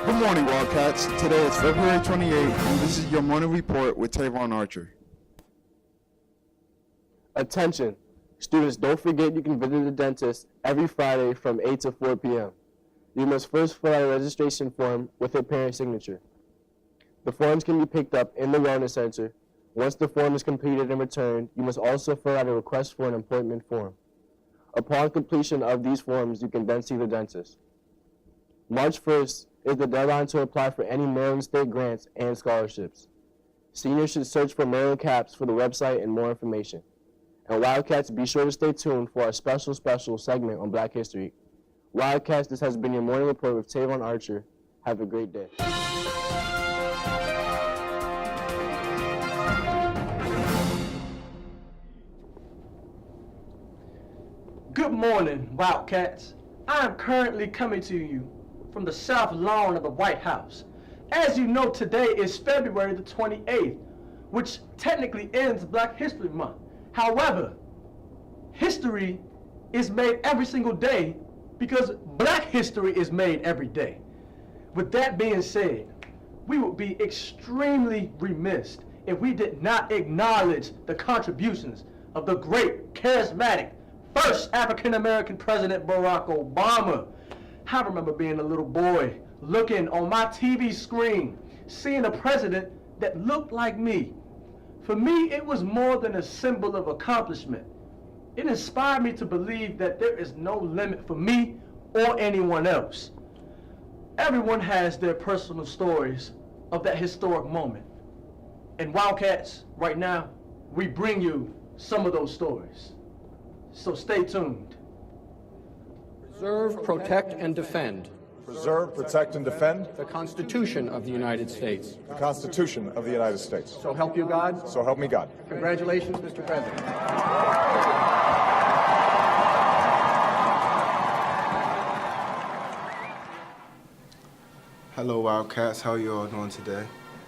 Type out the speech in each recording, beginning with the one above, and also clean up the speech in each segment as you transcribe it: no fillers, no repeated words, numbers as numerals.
Good morning, Wildcats. Today is February 28th, and this is your morning report with Tavon Archer. Attention, students, don't forget you can visit the dentist every Friday from 8 to 4 p.m. You must first fill out a registration form with a parent signature. The forms can be picked up in the Wellness Center. Once the form is completed and returned, you must also fill out a request for an appointment form. Upon completion of these forms, you can then see the dentist. March 1st is the deadline to apply for any Maryland State grants and scholarships. Seniors should search for Maryland CAPS for the website and more information. And Wildcats, be sure to stay tuned for our special segment on Black History. Wildcats, this has been your morning report with Tavon Archer. Have a great day. Good morning, Wildcats. I am currently coming to you from the south lawn of the White House. As you know, today is February the 28th, which technically ends Black History Month. However, history is made every single day because Black history is made every day. With that being said, we would be extremely remiss if we did not acknowledge the contributions of the great, charismatic, first African-American President Barack Obama. I remember being a little boy, looking on my TV screen, seeing a president that looked like me. For me, it was more than a symbol of accomplishment. It inspired me to believe that there is no limit for me or anyone else. Everyone has their personal stories of that historic moment. And Wildcats, right now, we bring you some of those stories. So stay tuned. Preserve, protect, and defend Preserve, protect, and defend the Constitution of the United States. the Constitution of the United States. So help you God. So help me God. Congratulations, Mr. President. Hello, Wildcats. How are you all doing today?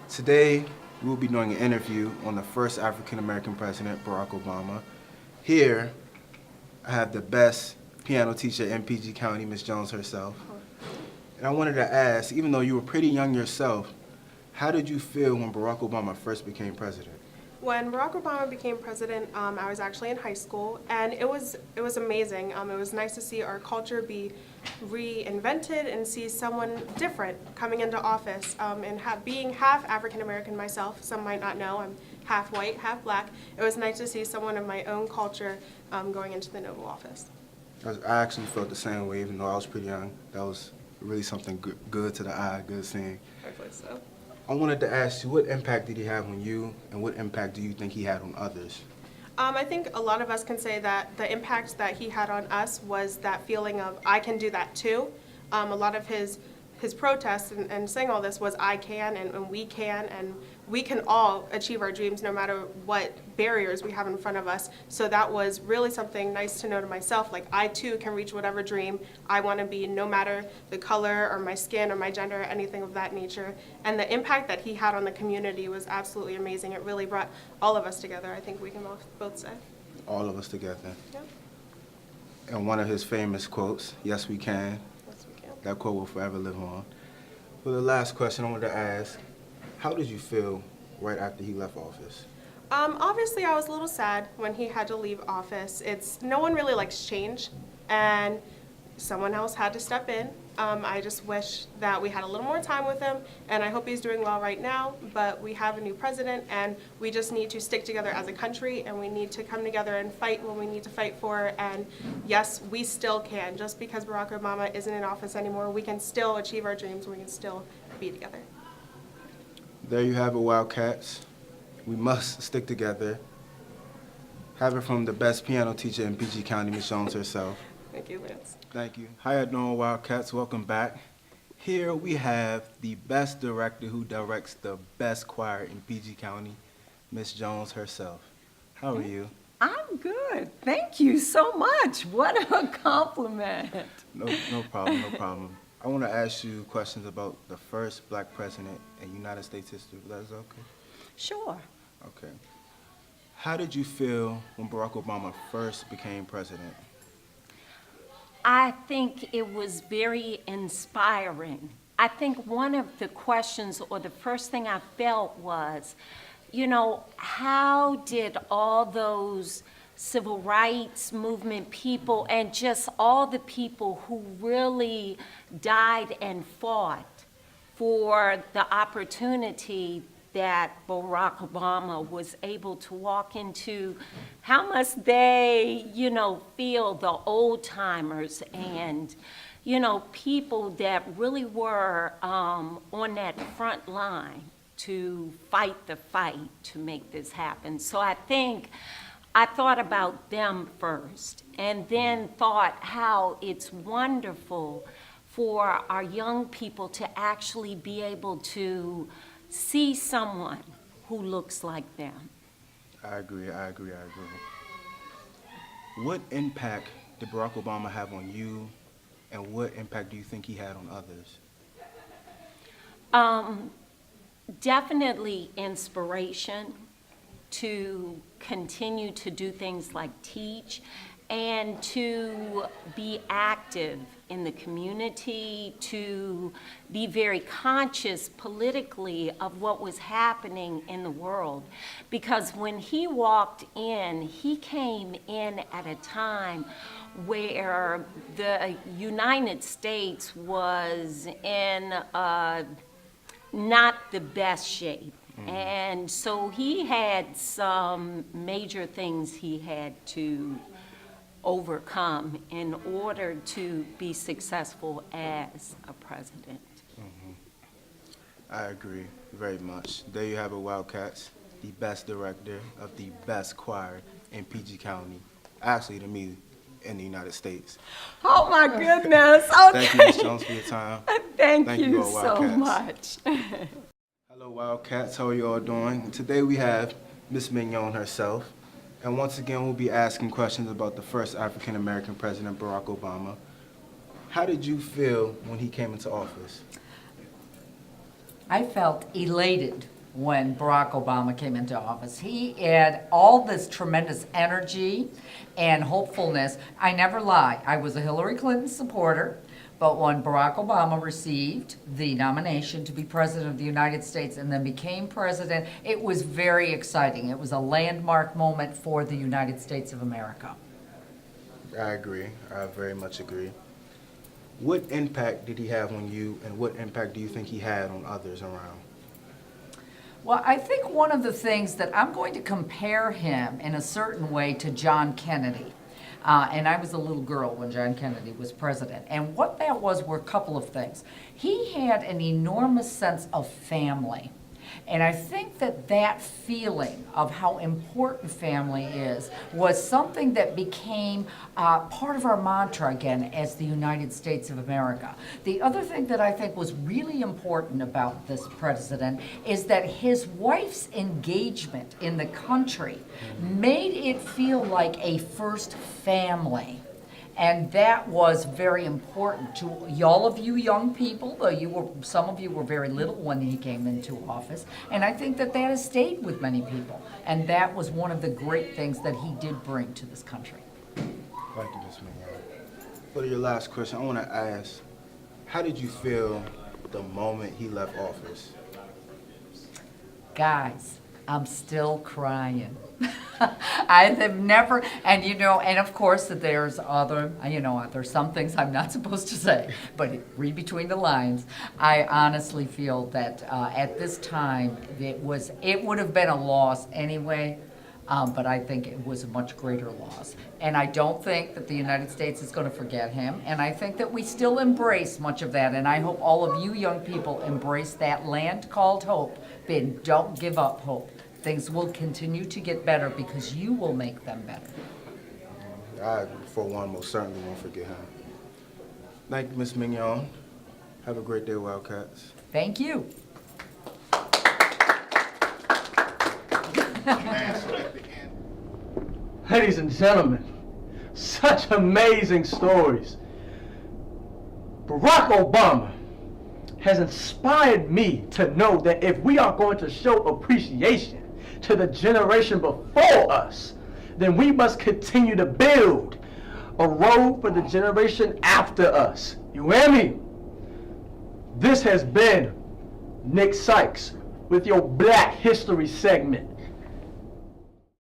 Today, we will be doing an interview on the first African-American president, Barack Obama. Here, I have the best piano teacher in PG County, Ms. Jones herself. And I wanted to ask, even though you were pretty young yourself, how did you feel when Barack Obama first became president? When Barack Obama became president, I was actually in high school, and it was amazing. It was nice to see our culture be reinvented and see someone different coming into office. And being half African American myself, some might not know, I'm half white, half black. It was nice to see someone of my own culture going into the Oval Office. I actually felt the same way, even though I was pretty young. That was really something good to the eye, good seeing. Hopefully so. I wanted to ask you, what impact did he have on you, and what impact do you think he had on others? I think a lot of us can say that the impact that he had on us was that feeling of, I can do that too. A lot of his protests and saying all this was, I can and we can all achieve our dreams no matter what barriers we have in front of us. So that was really something nice to know to myself, like I too can reach whatever dream I want to be, no matter the color or my skin or my gender or anything of that nature. And the impact that he had on the community was absolutely amazing. It really brought all of us together, I think we can both say. All of us together. Yep. And one of his famous quotes, yes we can. Yes, we can. That quote will forever live on. For the last question I wanted to ask, how did you feel right after he left office? Obviously, I was a little sad when he had to leave office. No one really likes change, and someone else had to step in. I just wish that we had a little more time with him, and I hope he's doing well right now, but we have a new president, and we just need to stick together as a country, and we need to come together and fight when we need to fight for, and yes, we still can. Just because Barack Obama isn't in office anymore, we can still achieve our dreams, we can still be together. There you have it, Wildcats. We must stick together. Have it from the best piano teacher in PG County, Ms. Jones herself. Thank you, Lance. Thank you. How you doing, Wildcats? Welcome back. Here we have the best director who directs the best choir in PG County, Ms. Jones herself. How are you? I'm good. Thank you so much. What a compliment. No problem, no problem. I want to ask you questions about the first black president in United States history, if that's okay? Sure. Okay. How did you feel when Barack Obama first became president? I think it was very inspiring I think one of the questions, or the first thing I felt was, you know, how did all those civil rights movement people and just all the people who really died and fought for the opportunity that Barack Obama was able to walk into, how must they, you know, feel, the old timers and, you know, people that really were on that front line to fight the fight to make this happen. So I think I thought about them first, and then thought how it's wonderful for our young people to actually be able to see someone who looks like them. I agree. What impact did Barack Obama have on you, and what impact do you think he had on others? Definitely inspiration to continue to do things like teach and to be active in the community, to be very conscious politically of what was happening in the world. Because when he walked in, he came in at a time where the United States was in not the best shape. And so he had some major things he had to overcome in order to be successful as a president. I agree very much. There you have it, Wildcats, the best director of the best choir in PG County, actually to me, in the United States. Oh my goodness, okay. Thank you, Ms. Jones, for your time. Thank you all, so Wildcats. much. Hello, Wildcats. How are you all doing? Today we have Ms. Mignon herself. And once again, we'll be asking questions about the first African-American president, Barack Obama. How did you feel when he came into office? I felt elated when Barack Obama came into office. He had all this tremendous energy and hopefulness. I never lie, I was a Hillary Clinton supporter, but when Barack Obama received the nomination to be president of the United States and then became president, it was very exciting. It was a landmark moment for the United States of America. I agree. I very much agree. What impact did he have on you, and what impact do you think he had on others around? Well, I think one of the things that I'm going to compare him in a certain way to John Kennedy. And I was a little girl when John Kennedy was president. And what that was were a couple of things. He had an enormous sense of family. And I think that that feeling of how important family is was something that became part of our mantra again as the United States of America. The other thing that I think was really important about this president is that his wife's engagement in the country made it feel like a first family. And that was very important to all of you young people, though some of you were very little when he came into office. And I think that that has stayed with many people. And that was one of the great things that he did bring to this country. Thank you, Ms. Mignon. For your last question, I want to ask, how did you feel the moment he left office? Guys, I'm still crying. I have never, and and of course there's there's some things I'm not supposed to say, but read between the lines. I honestly feel that at this time it would have been a loss anyway, but I think it was a much greater loss. And I don't think that the United States is going to forget him, and I think that we still embrace much of that, and I hope all of you young people embrace that land called hope, but don't give up hope. Things will continue to get better because you will make them better. I, for one, most certainly won't forget him. Thank you, Ms. Mignon. Have a great day, Wildcats. Thank you. Ladies and gentlemen, such amazing stories. Barack Obama has inspired me to know that if we are going to show appreciation to the generation before us, then we must continue to build a road for the generation after us. You hear me? This has been Nick Sykes with your Black History segment.